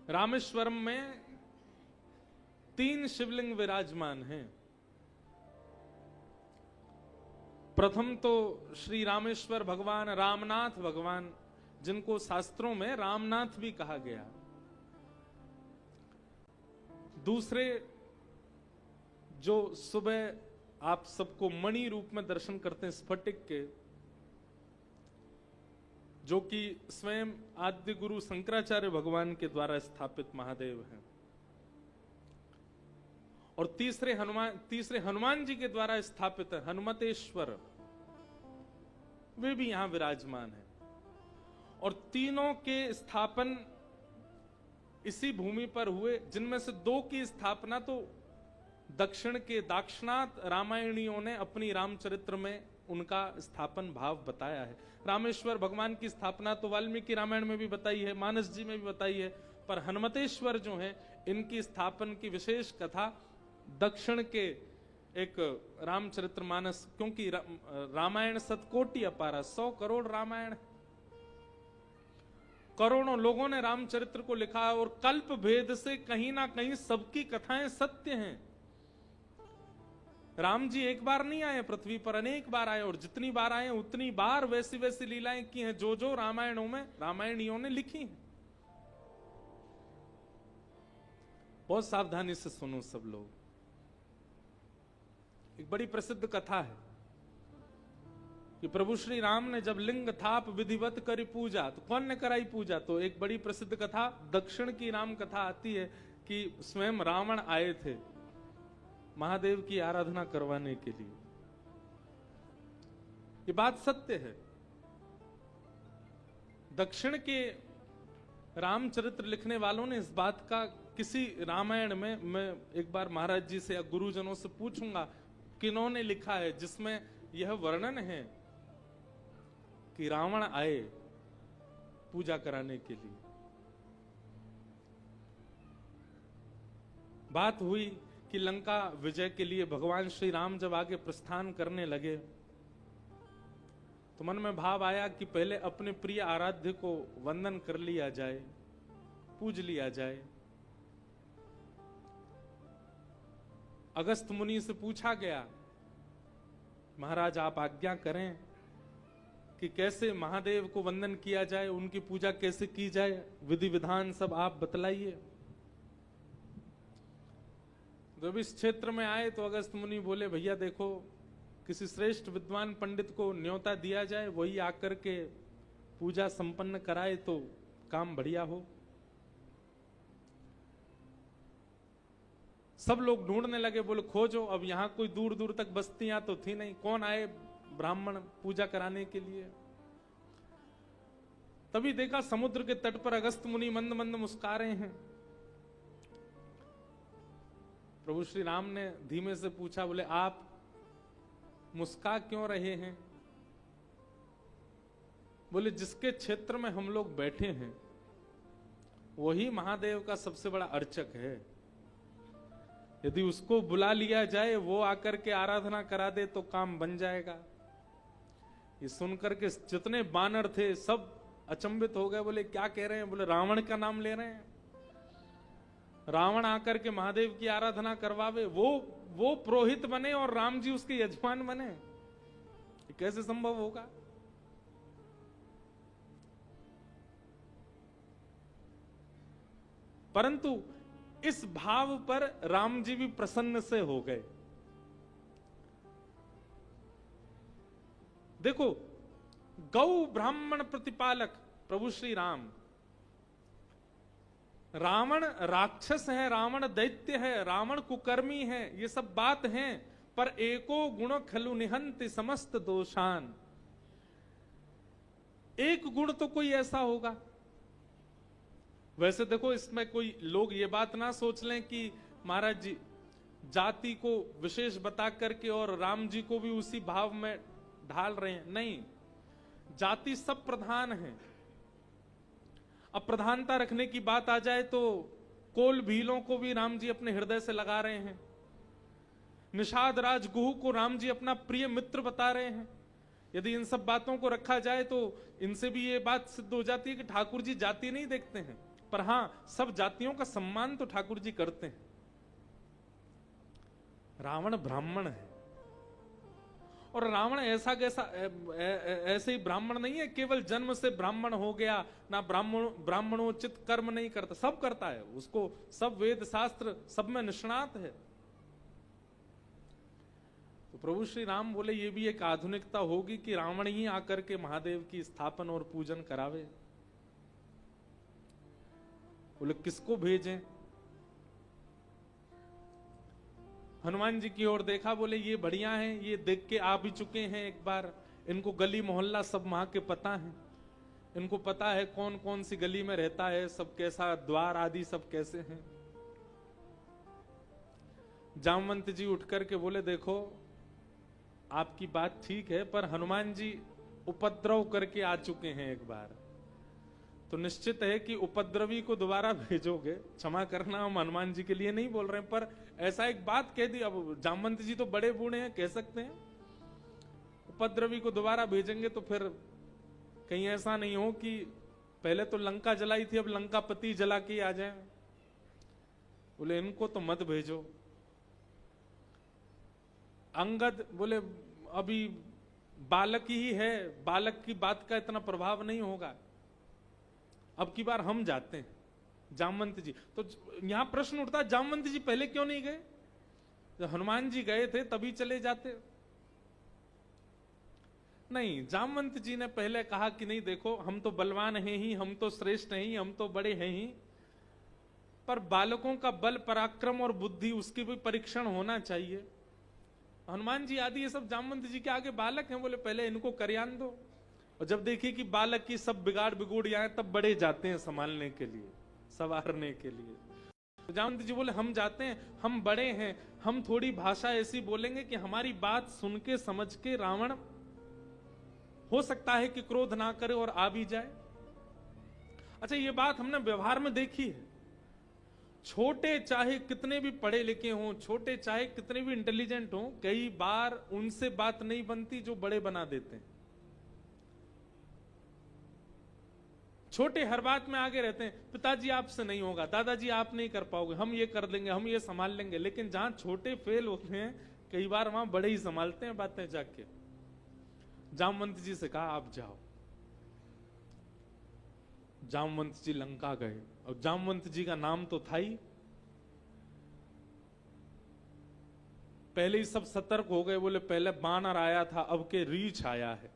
रामेश्वरम में 3 शिवलिंग विराजमान हैं। प्रथम तो श्री रामेश्वर भगवान रामनाथ भगवान, जिनको शास्त्रों में रामनाथ भी कहा गया। दूसरे जो सुबह आप सबको मणि रूप में दर्शन करते हैं स्फटिक के, जो कि स्वयं आद्य गुरु शंकराचार्य भगवान के द्वारा स्थापित महादेव हैं। और तीसरे हनुमान जी के द्वारा स्थापित है हनुमतेश्वर, वे भी यहां विराजमान है। और तीनों के स्थापन इसी भूमि पर हुए, जिनमें से 2 की स्थापना तो दक्षिण के दाक्षिणात्य रामायणियों ने अपनी रामचरित्र में उनका स्थापन भाव बताया है। रामेश्वर भगवान की स्थापना तो वाल्मीकि रामायण में भी बताई है, मानस जी में भी बताई है, पर हनुमतेश्वर जो है इनकी स्थापन की विशेष कथा दक्षिण के एक रामचरित्र मानस, क्योंकि रामायण सतकोटि अपारा, 100 करोड़ रामायण, करोड़ों लोगों ने रामचरित्र को लिखा है। और कल्प भेद से कहीं ना कहीं सबकी कथाएं सत्य हैं। राम जी एक बार नहीं आए पृथ्वी पर, अनेक बार आए, और जितनी बार आए उतनी बार वैसी वैसी लीलाएं की हैं जो जो रामायणों में रामायणियों ने लिखी हैं। बहुत सावधानी से सुनो सब लोग। एक बड़ी प्रसिद्ध कथा है कि प्रभु श्री राम ने जब लिंग थाप विधिवत करी पूजा, तो कौन ने कराई पूजा? तो एक बड़ी प्रसिद्ध कथा दक्षिण की राम कथा आती है कि स्वयं रावण आए थे महादेव की आराधना करवाने के लिए। ये बात सत्य है। दक्षिण के रामचरित्र लिखने वालों ने इस बात का किसी रामायण में, मैं एक बार महाराज जी से या गुरुजनों से पूछूंगा किन्होंने लिखा है जिसमें यह वर्णन है कि रावण आए पूजा कराने के लिए। बात हुई कि लंका विजय के लिए भगवान श्री राम जब आगे प्रस्थान करने लगे तो मन में भाव आया कि पहले अपने प्रिय आराध्य को वंदन कर लिया जाए, पूज लिया जाए। अगस्त मुनि से पूछा गया, महाराज आप आज्ञा करें कि कैसे महादेव को वंदन किया जाए, उनकी पूजा कैसे की जाए, विधि विधान सब आप बतलाइए। जब इस क्षेत्र में आए तो अगस्त मुनि बोले, भैया देखो किसी श्रेष्ठ विद्वान पंडित को न्योता दिया जाए, वही आकर के पूजा संपन्न कराए तो काम बढ़िया हो। सब लोग ढूंढने लगे, बोले खोजो। अब यहां कोई दूर दूर तक बस्तियां तो थी नहीं, कौन आए ब्राह्मण पूजा कराने के लिए। तभी देखा समुद्र के तट पर अगस्त मुनि मंद मंद मुस्कुरा रहे हैं। प्रभु श्री राम ने धीमे से पूछा, बोले आप मुस्कुरा क्यों रहे हैं? बोले जिसके क्षेत्र में हम लोग बैठे हैं वही महादेव का सबसे बड़ा अर्चक है। यदि उसको बुला लिया जाए, वो आकर के आराधना करा दे तो काम बन जाएगा। ये सुनकर के जितने बानर थे सब अचंभित हो गए। बोले क्या कह रहे हैं? बोले रावण का नाम ले रहे हैं। रावण आकर के महादेव की आराधना करवावे, वो पुरोहित बने और राम जी उसके यजमान बने, ये कैसे संभव होगा? परंतु इस भाव पर राम जी भी प्रसन्न से हो गए। देखो, गौ ब्राह्मण प्रतिपालक प्रभु श्री राम, रावण राक्षस है, रावण दैत्य है, रावण कुकर्मी है, ये सब बात है, पर एको गुण खलु निहंति समस्त दोषान। एक गुण तो कोई ऐसा होगा। वैसे देखो, इसमें कोई लोग ये बात ना सोच लें कि महाराज जी जाति को विशेष बता करके और राम जी को भी उसी भाव में ढाल रहे हैं। नहीं, जाति सब प्रधान है। अब प्रधानता रखने की बात आ जाए तो कोल भीलों को भी राम जी अपने हृदय से लगा रहे हैं। निषाद राज गुहू को राम जी अपना प्रिय मित्र बता रहे हैं। यदि इन सब बातों को रखा जाए तो इनसे भी ये बात सिद्ध हो जाती है कि ठाकुर जी जाति नहीं देखते हैं, पर हां, सब जातियों का सम्मान तो ठाकुर जी करते हैं। रावण ब्राह्मण है, और रावण ऐसा कैसा ऐसे ही ब्राह्मण नहीं है, केवल जन्म से ब्राह्मण हो गया ना, ब्राह्मणोचित कर्म नहीं करता, सब करता है, उसको सब वेद शास्त्र सब में निष्णात है। तो प्रभु श्री राम बोले ये भी एक आधुनिकता होगी कि रावण ही आकर के महादेव की स्थापन और पूजन करावे। बोले किसको भेजें? हनुमान जी की ओर देखा, बोले ये बढ़िया है, ये देख के आ भी चुके हैं एक बार, इनको गली मोहल्ला सब वहां के पता है, इनको पता है कौन कौन सी गली में रहता है, सब कैसा द्वार आदि सब कैसे हैं। जामवंत जी उठ करके बोले देखो आपकी बात ठीक है, पर हनुमान जी उपद्रव करके आ चुके हैं एक बार, तो निश्चित है कि उपद्रवी को दोबारा भेजोगे। क्षमा करना, हम हनुमान जी के लिए नहीं बोल रहे हैं, पर ऐसा एक बात कह दी। अब जामवंत जी तो बड़े बूढ़े हैं, कह सकते हैं उपद्रवी को दोबारा भेजेंगे तो फिर कहीं ऐसा नहीं हो कि पहले तो लंका जलाई थी, अब लंका पति जला के आ जाए। बोले इनको तो मत भेजो। अंगद बोले अभी बालक ही है, बालक की बात का इतना प्रभाव नहीं होगा, अब की बार हम जाते हैं। जामवंत जी, तो यहां प्रश्न उठता जामवंत जी पहले क्यों नहीं गए? जब हनुमान जी गए थे तभी चले जाते। नहीं, जामवंत जी ने पहले कहा कि नहीं देखो हम तो बलवान हैं ही, हम तो श्रेष्ठ हैं ही, हम तो बड़े हैं ही, पर बालकों का बल पराक्रम और बुद्धि उसकी भी परीक्षण होना चाहिए। हनुमान जी आदि ये सब जामवंत जी के आगे बालक हैं, बोले पहले इनको करयान दो, और जब देखिए कि बालक की सब बिगाड़ बिगुड़ जाए तब बड़े जाते हैं संभालने के लिए, संवारने के लिए। तो जामवंत जी बोले हम जाते हैं, हम बड़े हैं, हम थोड़ी भाषा ऐसी बोलेंगे कि हमारी बात सुन के समझ के रावण हो सकता है कि क्रोध ना करे और आ भी जाए। अच्छा, ये बात हमने व्यवहार में देखी है, छोटे चाहे कितने भी पढ़े लिखे हों, छोटे चाहे कितने भी इंटेलिजेंट हों, कई बार उनसे बात नहीं बनती जो बड़े बना देते हैं। छोटे हर बात में आगे रहते हैं, पिताजी आपसे नहीं होगा, दादाजी आप नहीं कर पाओगे, हम ये कर देंगे, हम ये संभाल लेंगे। लेकिन जहां छोटे फेल होते हैं कई बार वहां बड़े ही संभालते हैं बातें जाके। जामवंत जी से कहा आप जाओ। जामवंत जी लंका गए, और जामवंत जी का नाम तो था ही। पहले ही सब सतर्क हो गए, बोले पहले बानर आया था, अब के रीछ आया है।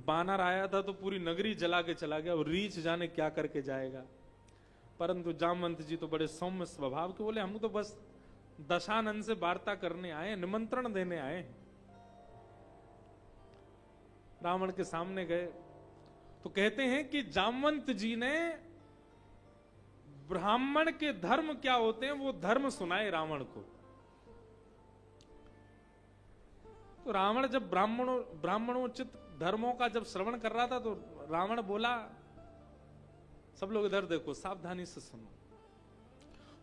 बानर आया था तो पूरी नगरी जला के चला गया, और रीछ जाने क्या करके जाएगा। परंतु जामवंत जी तो बड़े सौम्य स्वभाव के, बोले हम तो बस दशानन से वार्ता करने आए, निमंत्रण देने आए हैं। रावण के सामने गए तो कहते हैं कि जामवंत जी ने ब्राह्मण के धर्म क्या होते हैं वो धर्म सुनाए रावण को। तो रावण जब ब्राह्मणोचित धर्मों का जब श्रवण कर रहा था तो रावण बोला, सब लोग इधर देखो, सावधानी से सुनो।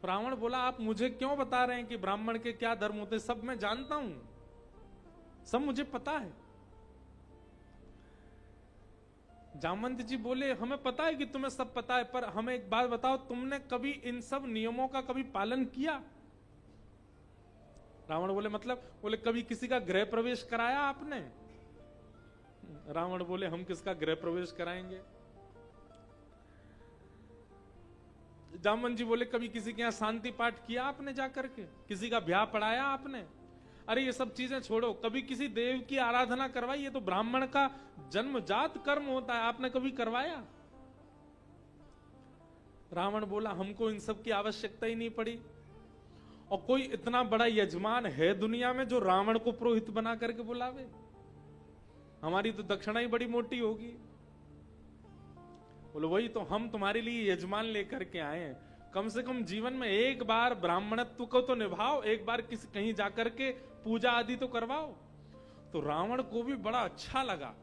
रावण बोला आप मुझे क्यों बता रहे हैं कि ब्राह्मण के क्या धर्म होते? सब मैं जानता हूं, सब मुझे पता है। जामवंत जी बोले हमें पता है कि तुम्हें सब पता है, पर हमें एक बात बताओ, तुमने कभी इन सब नियमों का कभी पालन किया? रावण बोले मतलब? बोले कभी किसी का गृह प्रवेश कराया आपने? रावण बोले हम किसका गृह प्रवेश कराएंगे? जामवंत जी बोले कभी किसी के यहां शांति पाठ किया आपने जाकर के? किसी का ब्याह पढ़ाया आपने? अरे ये सब चीजें छोड़ो, कभी किसी देव की आराधना करवाई? ये तो ब्राह्मण का जन्मजात कर्म होता है, आपने कभी करवाया? रावण बोला हमको इन सब की आवश्यकता ही नहीं पड़ी। और कोई इतना बड़ा यजमान है दुनिया में जो रावण को पुरोहित बना करके बुलावे? हमारी तो दक्षिणा ही बड़ी मोटी होगी। बोलो वही तो, हम तुम्हारे लिए यजमान लेकर के आए हैं, कम से कम जीवन में एक बार ब्राह्मणत्व को तो निभाओ, एक बार किसी कहीं जाकर के पूजा आदि तो करवाओ। तो रावण को भी बड़ा अच्छा लगा।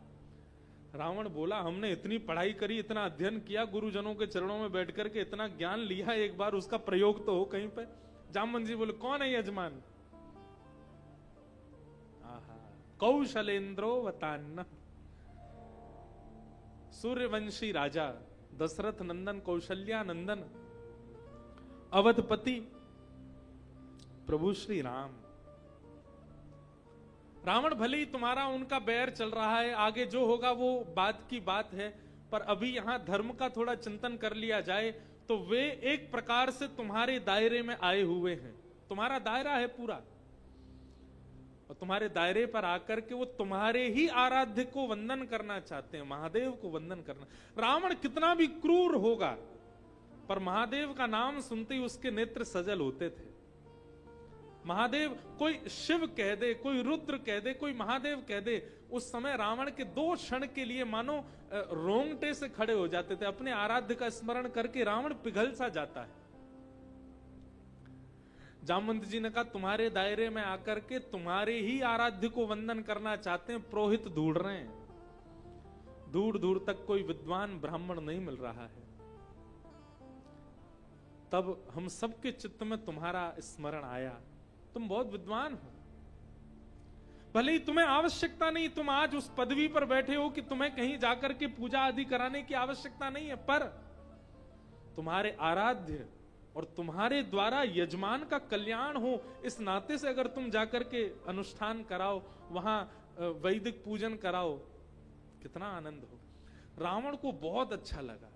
रावण बोला हमने इतनी पढ़ाई करी, इतना अध्ययन किया, गुरुजनों के चरणों में बैठ करके इतना ज्ञान लिया, एक बार उसका प्रयोग तो हो कहीं पे। जामवंत जी बोले कौन है यजमान? कौशलेंद्रो वतान्न, सूर्यवंशी राजा दशरथ नंदन, कौशल्या नंदन, अवधपति प्रभु श्री राम। रावण भले ही तुम्हारा उनका बैर चल रहा है, आगे जो होगा वो बात की बात है, पर अभी यहां धर्म का थोड़ा चिंतन कर लिया जाए तो वे एक प्रकार से तुम्हारे दायरे में आए हुए हैं। तुम्हारा दायरा है पूरा, और तुम्हारे दायरे पर आकर के वो तुम्हारे ही आराध्य को वंदन करना चाहते हैं, महादेव को वंदन करना। रावण कितना भी क्रूर होगा, पर महादेव का नाम सुनते ही उसके नेत्र सजल होते थे। महादेव, कोई शिव कह दे, कोई रुद्र कह दे, कोई महादेव कह दे, उस समय रावण के 2 क्षण के लिए मानो रोंगटे से खड़े हो जाते थे। अपने आराध्य का स्मरण करके रावण पिघल सा जाता है। जामवंत जी ने कहा तुम्हारे दायरे में आकर के तुम्हारे ही आराध्य को वंदन करना चाहते हैं, पुरोहित ढूंढ रहे हैं, दूर दूर तक कोई विद्वान ब्राह्मण नहीं मिल रहा है। तब हम सबके चित्त में तुम्हारा स्मरण आया, तुम बहुत विद्वान हो, भले ही तुम्हें आवश्यकता नहीं, तुम आज उस पदवी पर बैठे हो कि तुम्हें कहीं जाकर के पूजा आदि कराने की आवश्यकता नहीं है, पर तुम्हारे आराध्य और तुम्हारे द्वारा यजमान का कल्याण हो, इस नाते से अगर तुम जाकर के अनुष्ठान कराओ, वहां वैदिक पूजन कराओ, कितना आनंद हो। रावण को बहुत अच्छा लगा।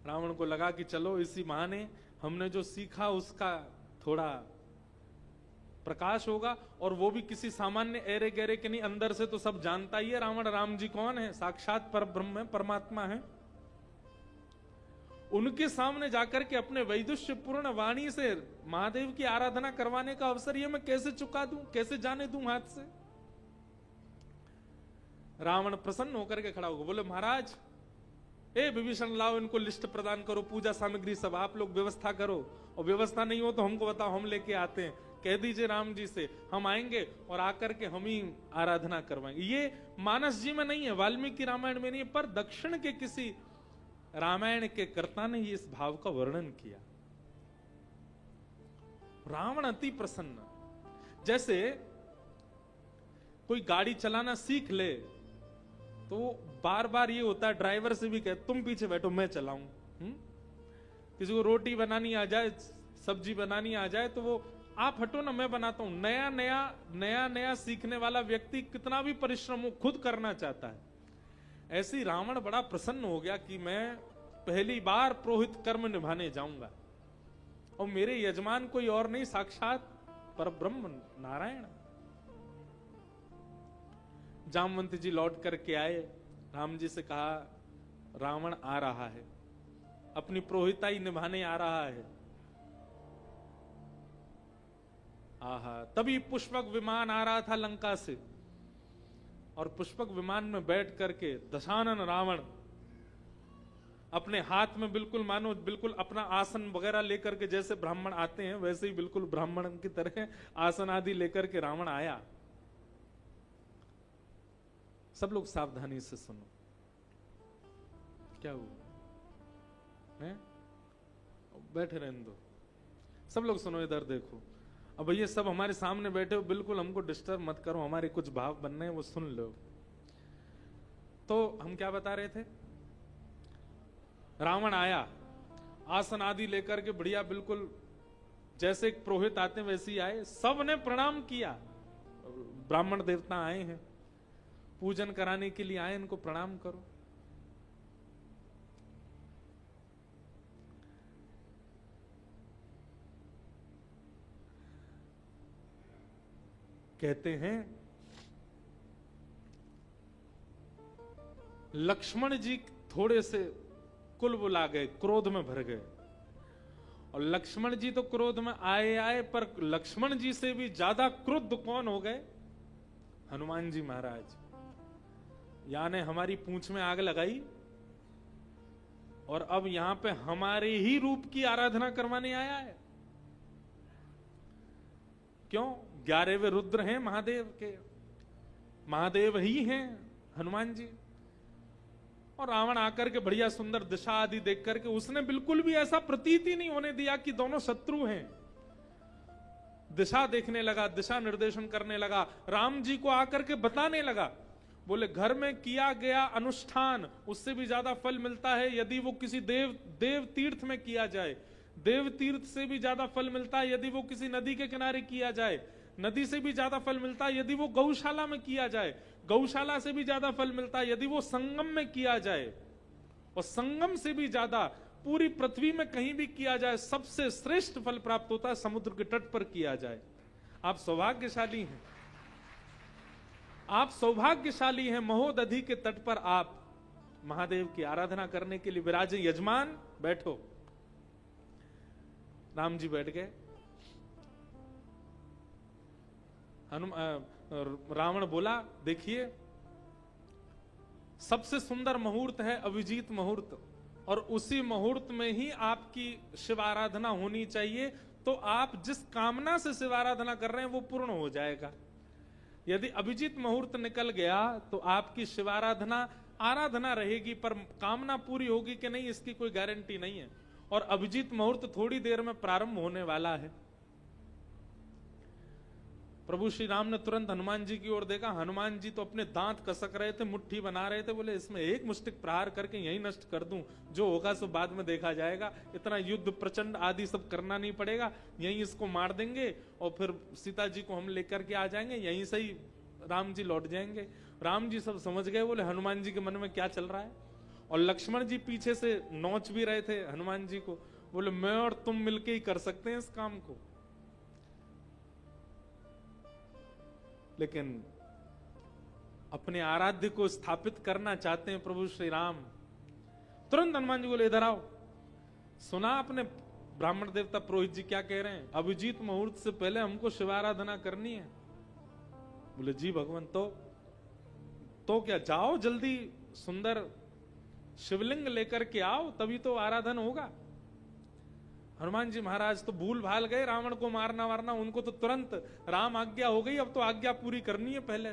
रावण को लगा कि चलो इसी बहाने हमने जो सीखा उसका थोड़ा प्रकाश होगा, और वो भी किसी सामान्य एरे गहरे के नहीं, अंदर से तो सब जानता ही है रावण राम जी कौन है, साक्षात परब्रह्म है, परमात्मा है। उनके सामने जाकर के अपने वैदुष्य पूर्ण वाणी से महादेव की आराधना करवाने का अवसर ये मैं कैसे चुका दूं, कैसे जाने दूं हाथ से। रावण प्रसन्न होकर के खड़ा होगा, बोले महाराज, ए विभीषण, लाओ इनको लिस्ट प्रदान करो, पूजा सामग्री सब आप लोग व्यवस्था करो, और व्यवस्था नहीं हो तो हमको बताओ, हम लेके आते हैं। कह दीजिए राम जी से हम आएंगे और आकर के हम ही आराधना करवाएंगे। ये मानस जी में नहीं है, वाल्मीकि रामायण में नहीं है, पर दक्षिण के किसी रामायण के कर्ता ने इस भाव का वर्णन किया। रावण अति प्रसन्न, जैसे कोई गाड़ी चलाना सीख ले तो बार बार ये होता है, ड्राइवर से भी कहते तुम पीछे बैठो मैं चलाऊं। किसी को रोटी बनानी आ जाए, सब्जी बनानी आ जाए, तो वो आप हटो ना मैं बनाता हूं। नया नया सीखने वाला व्यक्ति कितना भी परिश्रम हो खुद करना चाहता है। ऐसे रावण बड़ा प्रसन्न हो गया कि मैं पहली बार पुरोहित कर्म निभाने जाऊंगा, और मेरे यजमान कोई और नहीं, साक्षात परब्रह्म नारायण। जामवंत जी लौट करके आए, राम जी से कहा रावण आ रहा है, अपनी पुरोहिताई निभाने आ रहा है। आहा, तभी पुष्पक विमान आ रहा था लंका से, और पुष्पक विमान में बैठ करके दशानन रावण अपने हाथ में बिल्कुल मानो बिल्कुल अपना आसन वगैरह लेकर के, जैसे ब्राह्मण आते हैं वैसे ही बिल्कुल ब्राह्मण की तरह आसन आदि लेकर के रावण आया। सब लोग सावधानी से सुनो, क्या हुआ है? बैठे रहने दो, सब लोग सुनो, इधर देखो। अब ये सब हमारे सामने बैठे हो, बिल्कुल हमको डिस्टर्ब मत करो, हमारे कुछ भाव बनने हैं वो सुन लो। तो हम क्या बता रहे थे? रावण आया, आसन आदि लेकर के बढ़िया, बिल्कुल जैसे एक पुरोहित आते हैं वैसे ही आए, सब ने प्रणाम किया। ब्राह्मण देवता आए हैं, पूजन कराने के लिए आए, इनको प्रणाम करो। कहते हैं लक्ष्मण जी थोड़े से कुलबुला गए, क्रोध में भर गए, और लक्ष्मण जी तो क्रोध में आए, पर लक्ष्मण जी से भी ज्यादा क्रुद्ध कौन हो गए? हनुमान जी महाराज। यानी हमारी पूंछ में आग लगाई, और अब यहां पे हमारे ही रूप की आराधना करवाने आया है। क्यों? 11वें रुद्र हैं महादेव के, महादेव ही हैं हनुमान जी। और रावण आकर के बढ़िया सुंदर दिशा आदि देख करके उसने बिल्कुल भी ऐसा प्रतीत ही नहीं होने दिया कि दोनों शत्रु हैं। दिशा देखने लगा, दिशा निर्देशन करने लगा, राम जी को आकर के बताने लगा। बोले घर में किया गया अनुष्ठान उससे भी ज्यादा फल मिलता है यदि वो किसी देव तीर्थ में किया जाए। देव तीर्थ से भी ज्यादा फल मिलता है यदि वो किसी नदी के किनारे किया जाए। नदी से भी ज्यादा फल मिलता है यदि वो गौशाला में किया जाए। गौशाला से भी ज्यादा फल मिलता है यदि वो संगम में किया जाए। और संगम से भी ज्यादा पूरी पृथ्वी में कहीं भी किया जाए, सबसे श्रेष्ठ फल प्राप्त होता है समुद्र के तट पर किया जाए। आप सौभाग्यशाली हैं, आप सौभाग्यशाली हैं। महोदधि के तट पर आप महादेव की आराधना करने के लिए विराजे। यजमान बैठो। राम जी बैठ गए। रावण बोला, देखिए सबसे सुंदर मुहूर्त है अभिजीत मुहूर्त, और उसी मुहूर्त में ही आपकी शिव आराधना होनी चाहिए। तो आप जिस कामना से शिव आराधना कर रहे हैं वो पूर्ण हो जाएगा। यदि अभिजीत मुहूर्त निकल गया तो आपकी शिव आराधना रहेगी, पर कामना पूरी होगी कि नहीं इसकी कोई गारंटी नहीं है। और अभिजीत मुहूर्त थोड़ी देर में प्रारंभ होने वाला है। प्रभु श्री राम ने तुरंत हनुमान जी की ओर देखा। हनुमान जी तो अपने दांत कसक रहे थे, मुट्ठी बना रहे थे। बोले इसमें एक मुष्टिक प्रहार करके यही नष्ट कर दूं, जो होगा सो बाद में देखा जाएगा। इतना युद्ध प्रचंड आदि सब करना नहीं पड़ेगा, यहीं इसको मार देंगे और फिर सीता जी को हम लेकर के आ जाएंगे, यहीं से ही राम जी लौट जाएंगे। राम जी सब समझ गए, बोले हनुमान जी के मन में क्या चल रहा है। और लक्ष्मण जी पीछे से नोच भी रहे थे हनुमान जी को। बोले मैं और तुम मिलके ही कर सकते हैं इस काम को। लेकिन अपने आराध्य को स्थापित करना चाहते हैं प्रभु श्री राम। तुरंत हनुमान जी बोले इधर आओ। सुना आपने ब्राह्मण देवता पुरोहित जी क्या कह रहे हैं? अभिजीत मुहूर्त से पहले हमको शिवाराधना करनी है। बोले जी भगवान, तो क्या, जाओ जल्दी सुंदर शिवलिंग लेकर के आओ, तभी तो आराधन होगा। हनुमान जी महाराज तो भूल भाल गए, रावण को मारना वारना उनको तो तुरंत राम आज्ञा हो गई, अब तो आज्ञा पूरी करनी है पहले।